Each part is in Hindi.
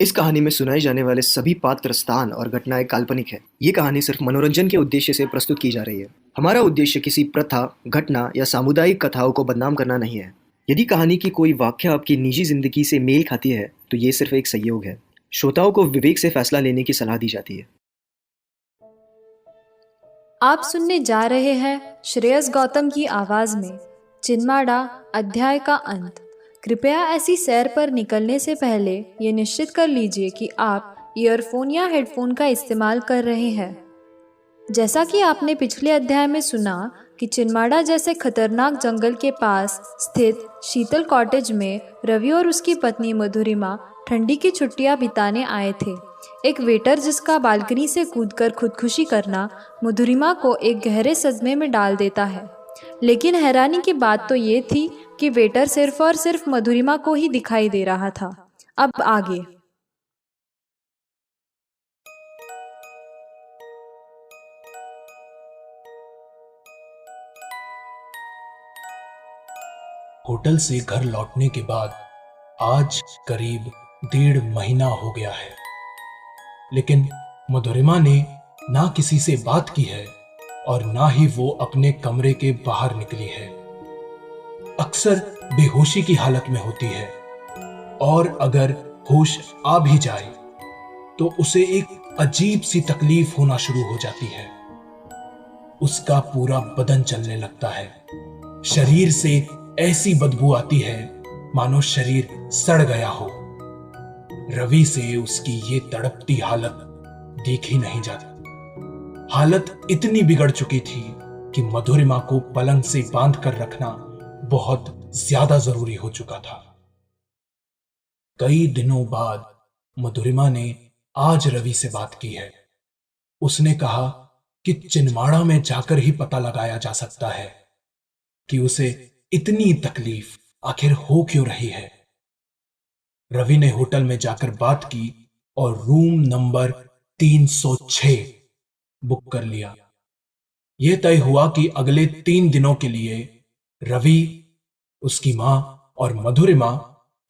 इस कहानी में सुनाए जाने वाले सभी पात्र, स्थान और घटनाएं काल्पनिक है। ये कहानी सिर्फ मनोरंजन के उद्देश्य से प्रस्तुत की जा रही है। हमारा उद्देश्य किसी प्रथा, घटना या सामुदायिक कथाओं को बदनाम करना नहीं है। यदि कहानी की कोई वाक्य आपकी निजी जिंदगी से मेल खाती है तो ये सिर्फ एक सहयोग है। श्रोताओं को विवेक से फैसला लेने की सलाह दी जाती है। आप सुनने जा रहे हैं श्रेयस गौतम की आवाज में चिन्माड़ा अध्याय का अंत। कृपया ऐसी सैर पर निकलने से पहले ये निश्चित कर लीजिए कि आप ईयरफोन या हेडफोन का इस्तेमाल कर रहे हैं। जैसा कि आपने पिछले अध्याय में सुना कि चिन्माड़ा जैसे खतरनाक जंगल के पास स्थित शीतल कॉटेज में रवि और उसकी पत्नी मधुरिमा ठंडी की छुट्टियां बिताने आए थे। एक वेटर जिसका बालकनी से कूदकर खुदकुशी करना मधुरिमा को एक गहरे सदमे में डाल देता है। लेकिन हैरानी की बात तो ये थी कि वेटर सिर्फ और सिर्फ मधुरिमा को ही दिखाई दे रहा था। अब आगे। होटल से घर लौटने के बाद आज करीब 1.5 महीना हो गया है, लेकिन मधुरिमा ने ना किसी से बात की है और ना ही वो अपने कमरे के बाहर निकली है। अक्सर बेहोशी की हालत में होती है और अगर होश आ भी जाए तो उसे एक अजीब सी तकलीफ होना शुरू हो जाती है। उसका पूरा बदन चलने लगता है। शरीर से ऐसी बदबू आती है मानो शरीर सड़ गया हो। रवि से उसकी ये तड़पती हालत देखी नहीं जाती। हालत इतनी बिगड़ चुकी थी कि मधुरिमा को पलंग से बांध कर रखना बहुत ज्यादा जरूरी हो चुका था। कई दिनों बाद मधुरिमा ने आज रवि से बात की है। उसने कहा कि चिन्माड़ा में जाकर ही पता लगाया जा सकता है कि उसे इतनी तकलीफ आखिर हो क्यों रही है। रवि ने होटल में जाकर बात की और रूम नंबर 306 बुक कर लिया। यह तय हुआ कि अगले 3 दिनों के लिए रवि, उसकी मां और मधुरिमा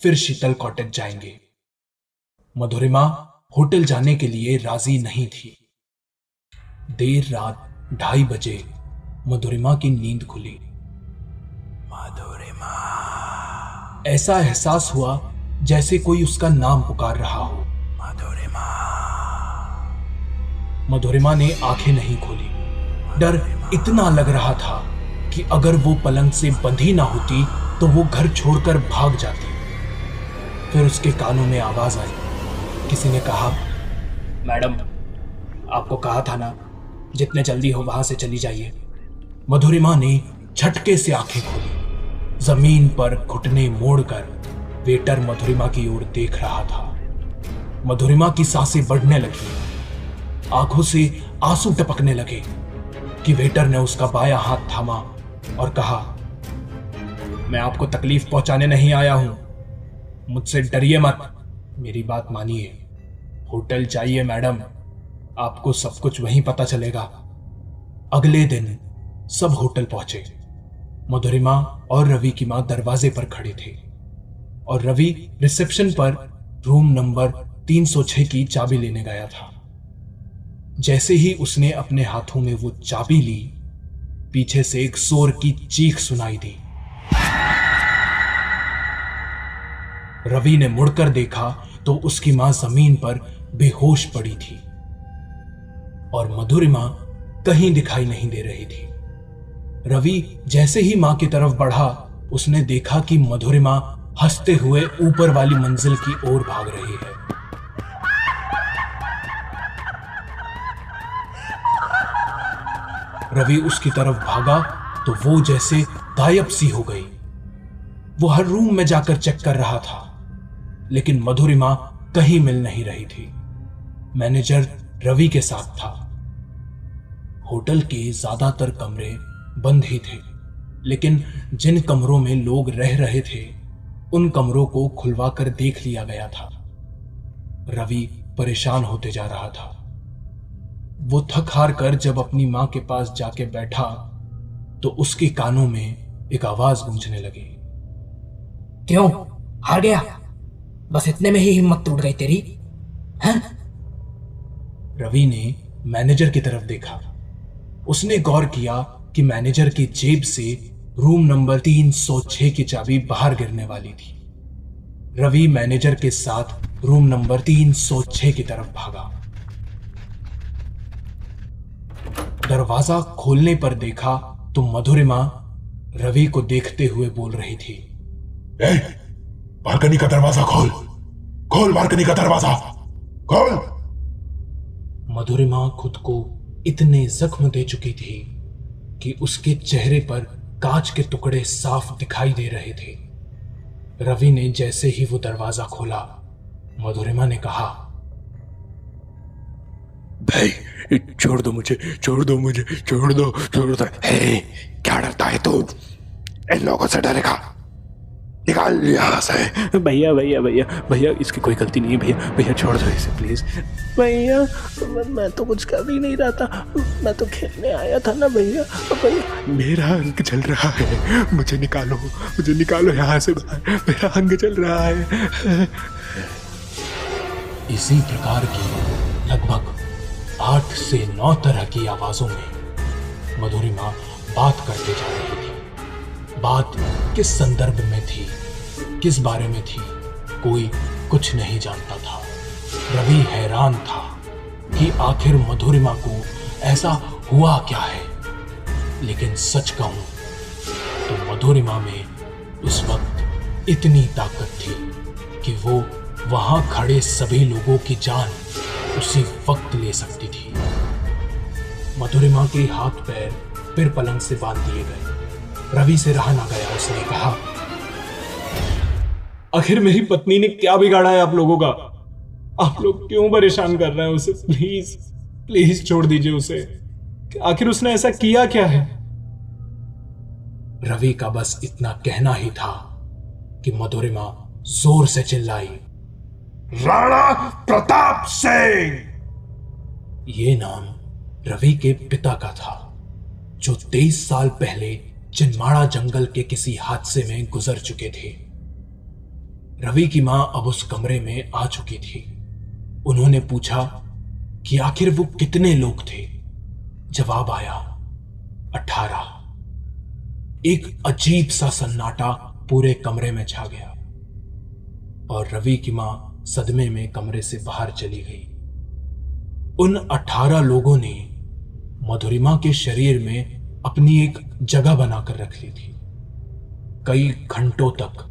फिर शीतल कॉटेज जाएंगे। मधुरिमा होटल जाने के लिए राजी नहीं थी। देर रात 2:30 बजे मधुरिमा की नींद खुली। मधुरिमा, ऐसा एहसास हुआ जैसे कोई उसका नाम पुकार रहा हो। मधुरिमा। मधुरिमा ने आंखें नहीं खोली। डर इतना लग रहा था कि अगर वो पलंग से बंधी ना होती तो वो घर छोड़कर भाग जाती। फिर उसके कानों में आवाज आई। किसी ने कहा, मैडम, आपको कहा था ना, जितने जल्दी हो वहां से चली जाइए। मधुरिमा ने झटके से आंखें खोली। जमीन पर घुटने मोड़कर वेटर मधुरिमा की ओर देख रहा था। मधुरिमा की सांसें बढ़ने लगी। आंखों से आंसू टपकने लगे कि वेटर ने उसका बायां हाथ थामा और कहा, मैं आपको तकलीफ पहुंचाने नहीं आया हूं, मुझसे डरिए मत, मेरी बात मानिए। होटल जाइए मैडम, आपको सब कुछ वहीं पता चलेगा। अगले दिन सब होटल पहुंचे। मधुरिमा और रवि की मां दरवाजे पर खड़े थे और रवि रिसेप्शन पर रूम नंबर 306 की चाबी लेने गया था। जैसे ही उसने अपने हाथों में वो चाबी ली, पीछे से एक शोर की चीख सुनाई दी। रवि ने मुड़कर देखा तो उसकी मां जमीन पर बेहोश पड़ी थी और मधुरिमा कहीं दिखाई नहीं दे रही थी। रवि जैसे ही मां की तरफ बढ़ा, उसने देखा कि मधुरिमा हंसते हुए ऊपर वाली मंजिल की ओर भाग रही है। रवि उसकी तरफ भागा तो वो जैसे गायब सी हो गई। वो हर रूम में जाकर चेक कर रहा था, लेकिन मधुरिमा कहीं मिल नहीं रही थी। मैनेजर रवि के साथ था। होटल के ज्यादातर कमरे बंद ही थे, लेकिन जिन कमरों में लोग रह रहे थे उन कमरों को खुलवा कर देख लिया गया था। रवि परेशान होते जा रहा था। वो थक हार कर जब अपनी मां के पास जाके बैठा तो उसके कानों में एक आवाज गूंजने लगी। क्यों हार गया? बस इतने में ही हिम्मत टूट गई तेरी? हैं? रवि ने मैनेजर की तरफ देखा। उसने गौर किया कि मैनेजर की जेब से रूम नंबर 306 की चाबी बाहर गिरने वाली थी। रवि मैनेजर के साथ रूम नंबर 306 की तरफ भागा। दरवाजा खोलने पर देखा तो मधुरिमा रवि को देखते हुए बोल रही थी, बालकनी का दरवाजा खोल, खोल बालकनी का दरवाजा खोल। मधुरिमा खुद को इतने जख्म दे चुकी थी कि उसके चेहरे पर कांच के टुकड़े साफ दिखाई दे रहे थे। रवि ने जैसे ही वो दरवाजा खोला, मधुरिमा ने कहा, भाई छोड़ दो मुझे, छोड़ दो मुझे, छोड़ दो, छोड़ दो। हे, क्या डरता है तू? इन लोगों से डरेगा? निकाल यहाँ से। भैया भैया भैया भैया, इसकी कोई गलती नहीं है भैया, भैया छोड़ दो इसे प्लीज। भैया मैं तो कुछ कर ही नहीं रहा था, मैं तो खेलने आया था ना भैया। भैया मेरा अंग जल रहा है, मुझे निकालो यहाँ से बाहर, मेरा अंग जल रहा है। इसी प्रकार की लगभग 8 से 9 तरह की आवाजों में मधुरिमा बात करते जा रही थी। बात किस संदर्भ में थी, किस बारे में थी, कोई कुछ नहीं जानता था। रवि हैरान था कि आखिर मधुरिमा को ऐसा हुआ क्या है। लेकिन सच कहूं तो मधुरिमा में उस वक्त इतनी ताकत थी कि वो वहां खड़े सभी लोगों की जान उसी वक्त ले सकती थी। मधुरिमा के हाथ पैर फिर पलंग से बांध दिए गए। रवि से रहा ना गया। उसने कहा, आखिर मेरी पत्नी ने क्या बिगाड़ा है आप लोगों का? आप लोग क्यों परेशान कर रहे हैं उसे? प्लीज प्लीज छोड़ दीजिए उसे। आखिर उसने ऐसा किया क्या है? रवि का बस इतना कहना ही था कि मधुरिमा जोर से चिल्लाई, राणा प्रताप सिंह। ये नाम रवि के पिता का था, जो 23 साल पहले चिन्माड़ा जंगल के किसी हादसे में गुजर चुके थे। रवि की मां अब उस कमरे में आ चुकी थी। उन्होंने पूछा कि आखिर वो कितने लोग थे। जवाब आया, 18। एक अजीब सा सन्नाटा पूरे कमरे में छा गया और रवि की मां सदमे में कमरे से बाहर चली गई। उन 18 लोगों ने मधुरिमा के शरीर में अपनी एक जगह बनाकर रख ली थी। कई घंटों तक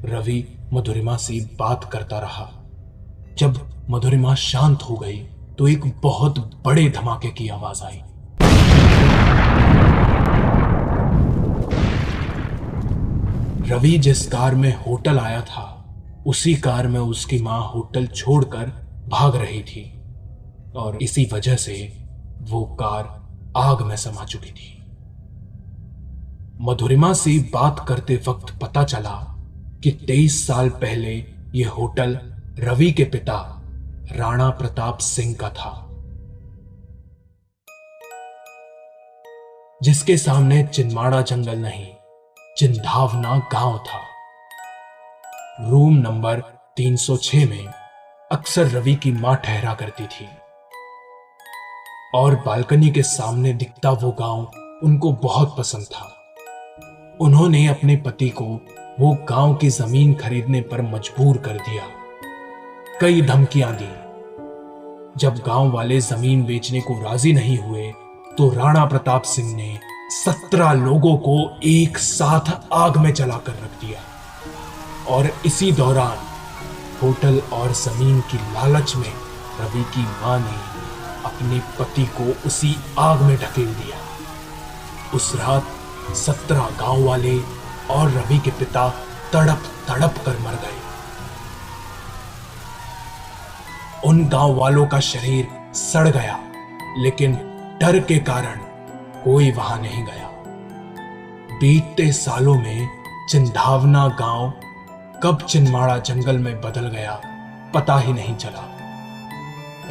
रवि मधुरिमा से बात करता रहा। जब मधुरिमा शांत हो गई तो एक बहुत बड़े धमाके की आवाज आई। रवि जिस कार में होटल आया था, उसी कार में उसकी मां होटल छोड़कर भाग रही थी और इसी वजह से वो कार आग में समा चुकी थी। मधुरिमा से बात करते वक्त पता चला कि 23 साल पहले यह होटल रवि के पिता राणा प्रताप सिंह का था, जिसके सामने चिन्माड़ा जंगल नहीं, चिंधावना गांव था। रूम नंबर 306 में अक्सर रवि की मां ठहरा करती थी और बालकनी के सामने दिखता वो गांव उनको बहुत पसंद था। उन्होंने अपने पति को वो गांव की जमीन खरीदने पर मजबूर कर दिया। कई धमकियां दी। जब गांव वाले जमीन बेचने को राजी नहीं हुए तो राणा प्रताप सिंह ने 17 लोगों को एक साथ आग में जलाकर रख दिया और इसी दौरान होटल और जमीन की लालच में रवि की मां ने अपने पति को उसी आग में ढकेल दिया। उस रात 17 गांव वाले और रवि के पिता तड़प तड़प कर मर गए। उन गांव वालों का शरीर सड़ गया, लेकिन डर के कारण कोई वहां नहीं गया। बीतते सालों में चिंधावना गांव कब चिन्माड़ा जंगल में बदल गया पता ही नहीं चला।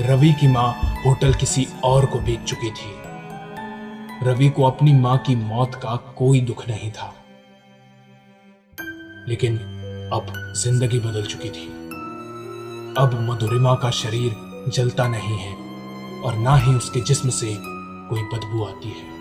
रवि की मां होटल किसी और को बेच चुकी थी। रवि को अपनी मां की मौत का कोई दुख नहीं था, लेकिन अब जिंदगी बदल चुकी थी। अब मधुरिमा का शरीर जलता नहीं है और ना ही उसके जिस्म से कोई बदबू आती है।